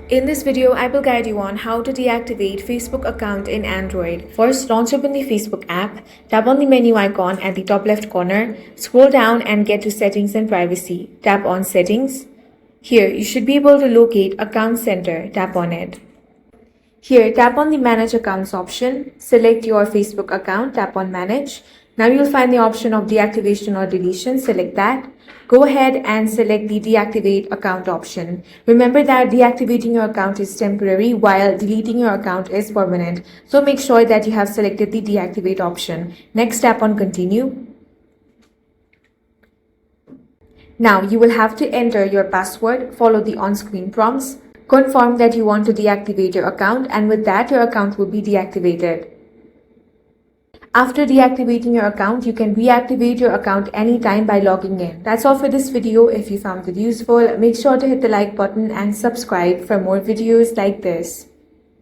In this video, I will guide you on how to deactivate Facebook account in Android. First, launch open the Facebook app, tap on the menu icon at the top left corner, scroll down and get to Settings and Privacy. Tap on Settings. Here, you should be able to locate Account Center. Tap on it. Here, tap on the Manage Accounts option. Select your Facebook account. Tap on Manage. Now you'll find the option of deactivation or deletion. Select that. Go ahead and select the Deactivate Account option. Remember that deactivating your account is temporary while deleting your account is permanent. So make sure that you have selected the Deactivate option. Next, tap on Continue. Now you will have to enter your password, follow the on-screen prompts, confirm that you want to deactivate your account, and with that your account will be deactivated. After deactivating your account, you can reactivate your account anytime by logging in. That's all for this video. If you found it useful, make sure to hit the like button and subscribe for more videos like this.